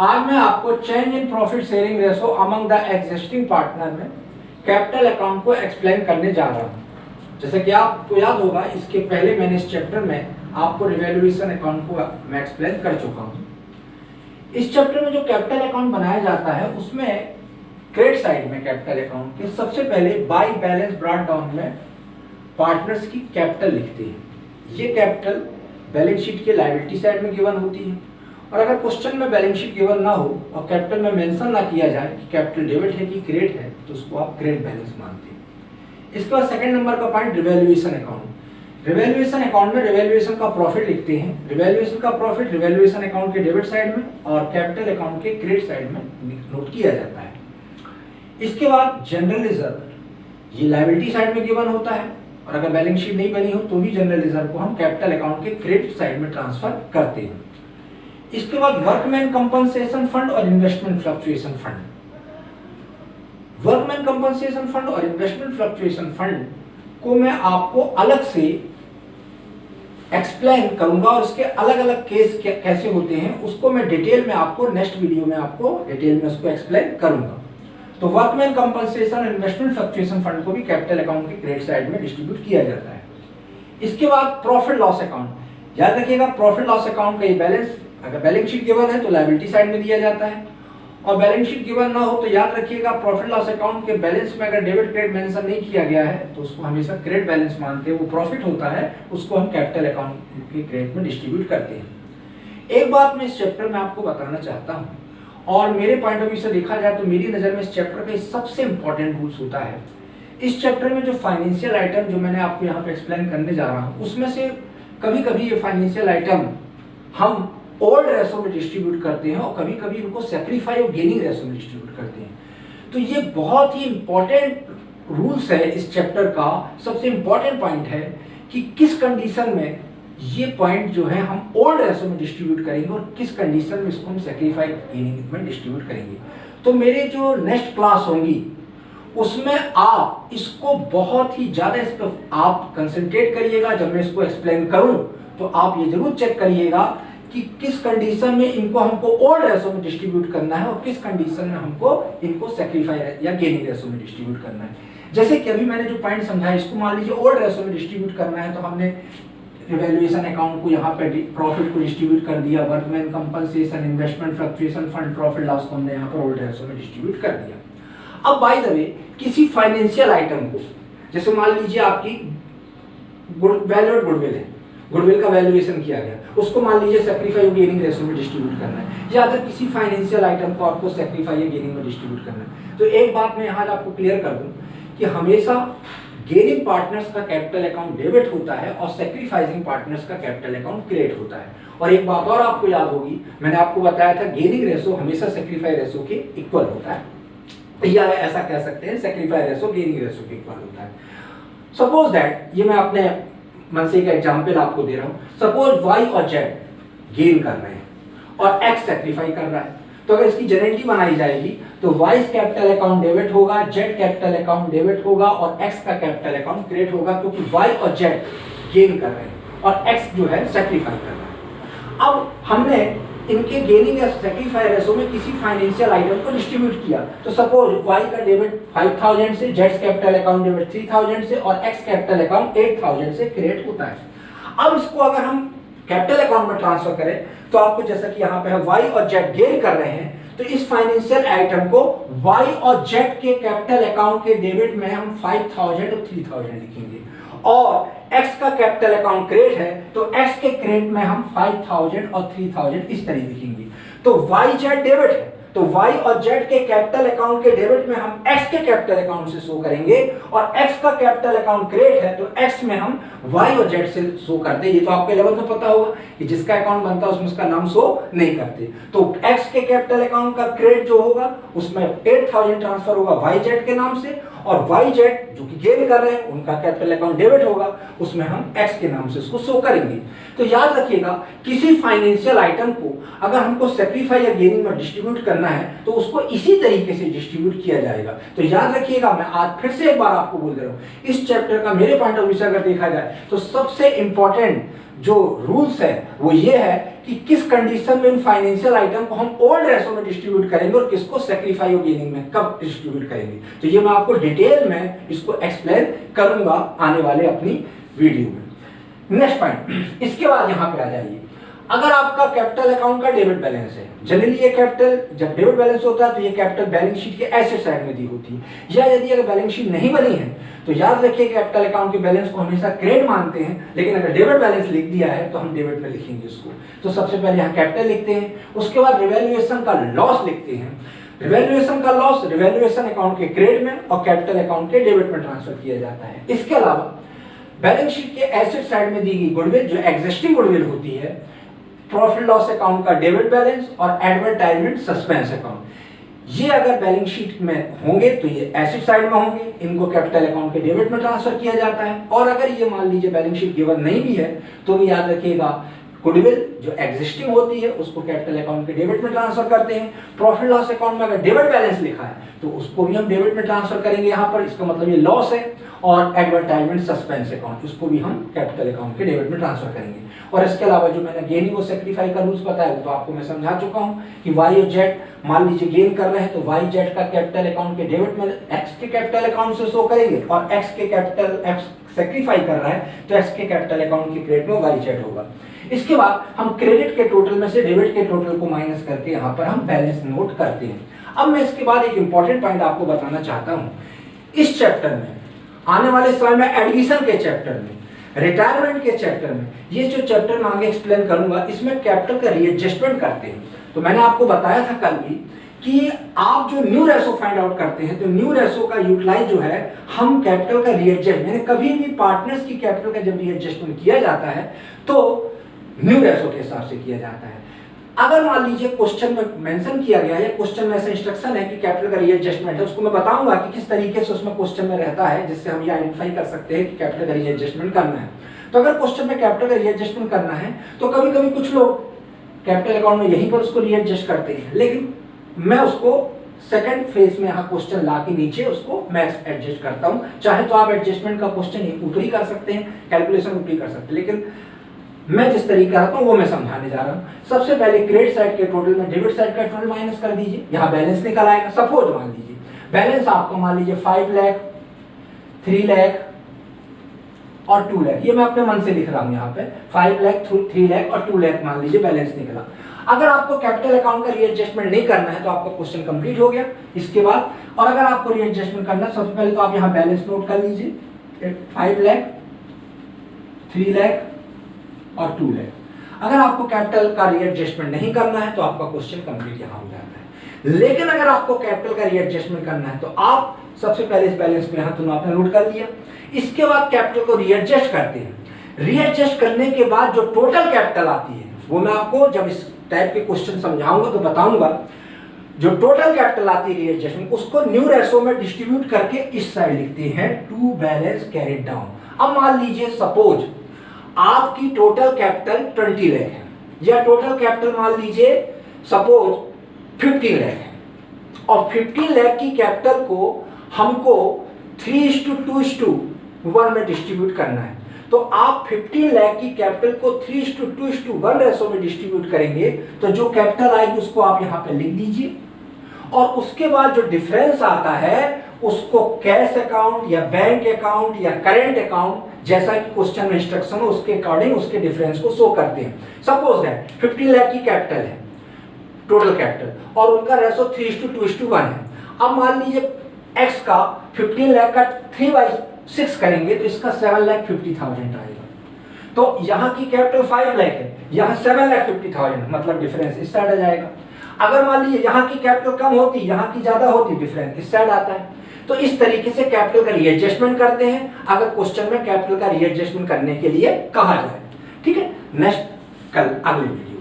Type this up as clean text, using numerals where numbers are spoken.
आज मैं आपको change in profit sharing ratio among the existing partner में कैपिटल अकाउंट को एक्सप्लेन करने जा रहा हूं। जैसे कि आपको याद होगा, इसके पहले मैंने इस चैप्टर में आपको रिवैल्यूएशन अकाउंट को मैं एक्सप्लेन कर चुका हूं। इस चैप्टर में जो कैपिटल अकाउंट बनाया जाता है उसमें क्रेडिट साइड में कैपिटल अकाउंट के सबसे पहले बाय बैलेंस ब्रॉट डाउन में पार्टनर्स की कैपिटल लिखते हैं। ये कैपिटल बैलेंस शीट के लायबिलिटी साइड में गिवन होती है, और अगर क्वेश्चन में बैलेंस शीट गिवन ना हो और कैपिटल में मेंशन ना किया जाए कि कैपिटल डेबिट है कि क्रेडिट है, तो उसको आप क्रेडिट बैलेंस मानते हैं। इसके बाद सेकंड नंबर का point revaluation account. Revaluation account में रिवैल्यूएशन का प्रॉफिट लिखते हैं। रिवैल्यूएशन का प्रॉफिट रिवैल्यूएशन अकाउंट के डेबिट साइड में और कैपिटल अकाउंट के क्रेडिट साइड में नोट किया जाता है। इसके बाद जनरल रिजर्व, ये लायबिलिटी साइड में गिवन होता है, और अगर बैलेंस शीट नहीं बनी हो तो भी जनरल रिजर्व को हम कैपिटल अकाउंट के क्रेडिट साइड में ट्रांसफर करते हैं। इसके बाद वर्कमैन कंपनसेशन फंड और investment fluctuation fund. Workman compensation fund और इन्वेस्टमेंट फ्लक्चुएशन फंड को मैं आपको अलग से एक्सप्लेन करूंगा, और उसके अलग अलग केस कैसे होते हैं उसको मैं डिटेल में आपको नेक्स्ट वीडियो में आपको डिटेल में उसको एक्सप्लेन करूंगा। तो workman compensation investment fluctuation fund को भी कैपिटल अकाउंट के क्रेडिट साइड में डिस्ट्रीब्यूट किया जाता है। इसके बाद प्रॉफिट लॉस अकाउंट। याद रखिएगा, प्रॉफिट लॉस अकाउंट का ये बैलेंस, अगर बैलेंस शीट गिवन है तो लायबिलिटी साइड में दिया जाता है, और बैलेंस शीट गिवन ना हो तो याद रखिएगा प्रॉफिट लॉस अकाउंट के बैलेंस में अगर डेबिट क्रेडिट मेंशन नहीं किया गया है तो उसको हमेशा क्रेडिट बैलेंस मानते हैं। वो प्रॉफिट होता है, उसको हम कैपिटल अकाउंट के क्रेडिट में डिस्ट्रीब्यूट करते हैं। एक बात मैं इस चैप्टर में आपको बताना चाहता हूँ, और मेरे पॉइंट ऑफ व्यू से देखा जाए तो मेरी नज़र में इस चैप्टर का सबसे इंपॉर्टेंट रूल्स होता है। इस चैप्टर में जो फाइनेंशियल आइटम जो मैंने आपको यहाँ पे एक्सप्लेन करने जा रहा हूँ, उसमें से कभी कभी ये फाइनेंशियल आइटम हम ओल्ड रेशो में डिस्ट्रीब्यूट करते हैं और कभी कभी इनको सेक्रीफाई और गेनिंग रेशो में डिस्ट्रीब्यूट करते हैं। तो ये बहुत ही इंपॉर्टेंट रूल्स है इस चैप्टर का। सबसे इंपॉर्टेंट पॉइंट है कि किस कंडीशन में ये पॉइंट जो है हम ओल्ड रेशो में डिस्ट्रीब्यूट करेंगे और किस कंडीशन में इसको हम सेक्रीफाई गेनिंग में डिस्ट्रीब्यूट करेंगे। तो मेरे जो नेक्स्ट क्लास होंगी उसमें आप इसको बहुत ही ज़्यादा इस पर आप कंसंट्रेट करिएगा। जब मैं इसको एक्सप्लेन करूं तो आप ये जरूर चेक करिएगा कि किस कंडीशन में इनको हमको ओल्ड रेशो में डिस्ट्रीब्यूट करना है और किस कंडीशन में हमको इनको सेक्रीफाई या गेनिंग रेशो में डिस्ट्रीब्यूट करना है। जैसे कि अभी मैंने जो पॉइंट समझाया, इसको मान लीजिए ओल्ड रेशो में डिस्ट्रीब्यूट करना है, तो हमने रिवैल्यूएशन अकाउंट को यहाँ पे प्रॉफिट को डिस्ट्रीब्यूट कर दिया, workman compensation investment fluctuation fund profit loss को हमने यहाँ पर ओल्ड रेशो में डिस्ट्रीब्यूट कर दिया। अब बाय द वे किसी फाइनेंशियल आइटम को, जैसे मान लीजिए आपकी वैल्यूड गुडविल है, गुडविल का वैल्यूएशन किया गया, उसको मान लीजिए सेक्रीफाई और गेनिंग रेशो में डिस्ट्रीब्यूट करना है, या अगर किसी फाइनेंशियल आइटम को आपको सेक्रीफाई या गेनिंग में डिस्ट्रीब्यूट करना है, तो एक बात मैं यहाँ आपको क्लियर कर दूं कि हमेशा गेनिंग पार्टनर्स का कैपिटल अकाउंट डेबिट होता है और सेक्रीफाइसिंग पार्टनर्स का कैपिटल अकाउंट क्रेडिट होता है। और एक बात और आपको याद होगी, मैंने आपको बताया था गेनिंग रेशो हमेशा सेक्रीफाई रेशो के इक्वल होता है, या ऐसा कह सकते हैं सेक्रीफाई रेशो गेनिंग रेशो के इक्वल होता है। सपोज दैट, ये मैं अपने मन से एक एग्जाम्पल आपको दे रहा हूँ, सपोज वाई और जेड गेन कर रहे हैं और एक्स सेक्रीफाई कर रहा है, तो अगर इसकी जेनेरिटी बनाई जाएगी तो वाई कैपिटल अकाउंट डेबिट होगा, जेड कैपिटल अकाउंट डेबिट होगा और एक्स का कैपिटल अकाउंट क्रेडिट होगा, क्योंकि वाई और जेड गेन कर रहे हैं और एक्स जो है सेक्रीफाई कर रहा है। अब हमने इनके गेनिंग या सेक्रीफाई रेशो में किसी फाइनेंशियल आइटम को डिस्ट्रीब्यूट किया, तो सपोज वाई का डेबिट 5000 से, जेड कैपिटल अकाउंट डेबिट 3000 से और एक्स कैपिटल अकाउंट 8000 से क्रेडिट होता है। अब इसको अगर हम कैपिटल अकाउंट में ट्रांसफर करें तो आपको, जैसा कि यहाँ पे है वाई और जेड गेन कर रहे हैं, तो इस फाइनेंशियल आइटम को वाई और जेड के कैपिटल अकाउंट के डेबिट में हम 5000 और 3000 लिखेंगे, और एक्स का कैपिटल अकाउंट क्रेडिट है तो एक्स के क्रेडिट में हम 5000 और 3000 इस तरह लिखेंगे। तो वाई जेड डेबिट है तो वाई और जेड के कैपिटल अकाउंट के डेबिट में हम एक्स के कैपिटल अकाउंट से शो करेंगे, और एक्स का कैपिटल अकाउंट क्रेडिट है तो एक्स में हम वाई और जेड से शो करते हैं। ये तो आपके लेवल में पता होगा कि जिसका अकाउंट बनता है उसमें उसका नाम शो नहीं करते। तो एक्स के कैपिटल अकाउंट का क्रेडिट जो होगा उसमें 8000 ट्रांसफर होगा वाई जेड के नाम से, और वाई जेड जो कि गेन कर रहे हैं उनका कैपिटल अकाउंट डेबिट होगा, उसमें हम एक्स के नाम से उसको शो करेंगे। तो याद रखिएगा, किसी फाइनेंशियल आइटम को अगर हमको सेक्रीफाई या गेनिंग में डिस्ट्रीब्यूट करना है तो उसको इसी तरीके से डिस्ट्रीब्यूट किया जाएगा। तो याद रखिएगा, मैं आज फिर से एक बार आपको बोल दे रहा हूं, इस चैप्टर का मेरे पॉइंट ऑफ व्यू से अगर देखा जाए तो सबसे इंपॉर्टेंट जो रूल्स है वो ये है कि किस कंडीशन में इन फाइनेंशियल आइटम को हम ओल्ड रेशो में डिस्ट्रीब्यूट करेंगे और किसको सेक्रीफाई और गेनिंग में कब डिस्ट्रीब्यूट करेंगे। तो ये मैं आपको डिटेल में इसको एक्सप्लेन करूंगा आने वाले अपनी वीडियो में। नेक्स्ट पॉइंट, इसके बाद यहाँ पे आ जाइए, अगर आपका कैपिटल अकाउंट का डेबिट बैलेंस है, जनरली ये कैपिटल जब डेबिट बैलेंस होता है तो ये कैपिटल बैलेंस शीट के एसेट साइड में दी होती है, या यदि अगर बैलेंस शीट नहीं बनी है तो याद रखिए कैपिटल अकाउंट के बैलेंस को हमेशा क्रेडिट मानते हैं, लेकिन अगर डेबिट बैलेंस लिख दिया है तो हम डेबिट में लिखेंगे इसको। तो सबसे पहले यहाँ कैपिटल लिखते हैं, उसके बाद रिवैल्यूएशन का लॉस लिखते हैं। रिवैल्यूएशन का लॉस रिवैल्यूएशन अकाउंट के क्रेडिट में और कैपिटल अकाउंट के डेबिट में ट्रांसफर किया जाता है। इसके अलावा बैलेंस शीट के एसेट साइड में दी गई गुडविल जो एग्जिस्टिंग गुडविल होती है, प्रॉफिट लॉस अकाउंट का डेबिट बैलेंस और एडवर्टाइजमेंट सस्पेंस अकाउंट, ये अगर बैलेंस शीट में होंगे तो ये एसेट साइड में होंगे, इनको कैपिटल अकाउंट के डेबिट में ट्रांसफर किया जाता है। और अगर ये मान लीजिए बैलेंस शीट गिवन नहीं भी है तो भी याद रखिएगा गुडविल जो एग्जिस्टिंग होती है उसको कैपिटल अकाउंट के डेबिट में ट्रांसफर करते हैं। प्रॉफिट लॉस अकाउंट में अगर डेबिट बैलेंस लिखा है तो उसको भी हम डेबिट में ट्रांसफर करेंगे यहाँ पर, इसका मतलब ये लॉस है। और एडवर्टाइजमेंट सस्पेंस अकाउंट, इसको भी हम कैपिटल अकाउंट के डेबिट में ट्रांसफर करेंगे। और इसके अलावा जो मैंने गेनिंग और सेक्रीफाई का रूल्स बताया तो आपको मैं समझा चुका हूँ कि वाई और जेड मान लीजिए गेन कर रहे हैं तो वाई जेड का कैपिटल अकाउंट के डेबिट में एक्स के कैपिटल अकाउंट से शो करेंगे, और एक्स के कैपिटल एक्स सेक्रीफाई कर रहा है तो एक्स के कैपिटल अकाउंट की क्रेडिट में वाई जेड होगा। इसके बाद हम क्रेडिट के टोटल में से डेबिट के टोटल को माइनस करके यहाँ पर हम बैलेंस नोट करते हैं। अब मैं इसके बाद एक इंपॉर्टेंट पॉइंट आपको बताना चाहता हूँ, इस चैप्टर में आने वाले समय में एडमिशन के चैप्टर में, रिटायरमेंट के चैप्टर में, ये जो चैप्टर मैं आगे एक्सप्लेन करूंगा इसमें कैपिटल का रीएडजस्टमेंट करते हैं। तो मैंने आपको बताया था कल भी कि आप जो न्यू रेशो फाइंड आउट करते हैं तो न्यू रेशो का यूटिलाइज जो है हम कैपिटल का रीएडजस्ट, यानी कभी भी पार्टनर्स की कैपिटल का जब रीएडजस्टमेंट किया जाता है तो न्यू रेशो के हिसाब से किया जाता है। अगर मान लीजिए क्वेश्चन में मेंशन किया गया है, क्वेश्चन में ऐसा इंस्ट्रक्शन है कि कैपिटल का रीएडजस्टमेंट है, उसको मैं बताऊंगा कि किस तरीके से उसमें क्वेश्चन में रहता है जिससे हम ये आइडेंटिफाई कर सकते हैं कि कैपिटल का रीएडजस्टमेंट करना है। तो अगर क्वेश्चन में कैपिटल का रीएडजस्टमेंट करना है तो कभी कभी कुछ लोग कैपिटल अकाउंट में यहीं पर उसको रीएडजस्ट करते हैं, लेकिन मैं उसको सेकंड फेज में यहाँ क्वेश्चन ला के नीचे उसको मैं एडजस्ट करता हूँ। चाहे तो आप एडजस्टमेंट का क्वेश्चन ऊपरी कर सकते हैं, कैलकुलेशन ऊपरी कर सकते हैं, लेकिन मैं जिस तरीका आता हूँ वो मैं समझाने जा रहा हूँ। सबसे पहले क्रेडिट साइड के टोटल में डेबिट साइड का टोटल माइनस कर दीजिए, यहाँ बैलेंस निकल आएगा। सपोज मान लीजिए बैलेंस आपको मान लीजिए 5 लाख, 3 लाख और 2 लाख, ये मैं अपने मन से लिख रहा हूँ यहाँ पे 5 लाख, 3 लाख और 2 लाख मान लीजिए बैलेंस निकला। अगर आपको कैपिटल अकाउंट का रीएडजस्टमेंट नहीं करना है तो आपका क्वेश्चन कंप्लीट हो गया। इसके बाद और अगर आपको रीएडजस्टमेंट करना है सबसे पहले तो आप यहाँ बैलेंस नोट कर लीजिए 5 लाख, 3 लाख और 2 लाख। अगर आपको कैपिटल का रीएडजस्टमेंट नहीं करना है तो आपका क्वेश्चन कंप्लीट यहाँ हो जाता है। लेकिन अगर आपको कैपिटल का रीएडजस्टमेंट करना है तो आप सबसे पहले इस बैलेंस में यहाँ दोनों आपने नोट कर लिया। इसके बाद कैपिटल को रीएडजस्ट करते हैं। रीएडजस्ट करने के बाद जो टोटल कैपिटल आती है वो मैं आपको जब इस टाइप के क्वेश्चन समझाऊंगा तो बताऊंगा। जो टोटल कैपिटल आती है रीएडजस्टमेंट उसको न्यू रेशो में डिस्ट्रीब्यूट करके इस साइड लिखते हैं टू बैलेंस कैरिड डाउन। अब मान लीजिए सपोज आपकी टोटल कैपिटल 20 लाख है, या टोटल कैपिटल मान लीजिए सपोज 15 लाख है, और 15 लाख की कैपिटल को हमको 3:2:1 में डिस्ट्रीब्यूट करना है। तो आप 15 लाख की कैपिटल को 3:2:1 रेशो में डिस्ट्रीब्यूट करेंगे तो जो कैपिटल आएगी उसको आप यहाँ पे लिख दीजिए, और उसके बाद जो डिफरेंस आता है उसको कैश अकाउंट या बैंक अकाउंट या करेंट अकाउंट जैसा कि क्वेश्चन में इंस्ट्रक्शन हो उसके अकॉर्डिंग उसके डिफरेंस को शो करते हैं। सपोज दैट 15 लाख की कैपिटल है टोटल कैपिटल और उनका रेशो 3:2:1 है। अब मान लीजिए एक्स का 15 लाख का 3/6 करेंगे तो इसका 7,50,000 आएगा। तो यहाँ की कैपिटल 5 लाख है, यहाँ 7,50,000, मतलब डिफरेंस इस साइड आ जाएगा। अगर मान लीजिए यहाँ की कैपिटल कम होती, यहाँ की ज्यादा होती, डिफरेंस इस साइड आता है। तो इस तरीके से कैपिटल का रीएडजस्टमेंट करते हैं अगर क्वेश्चन में कैपिटल का रीएडजस्टमेंट करने के लिए कहा जाए। ठीक है, नेक्स्ट कल अगले वीडियो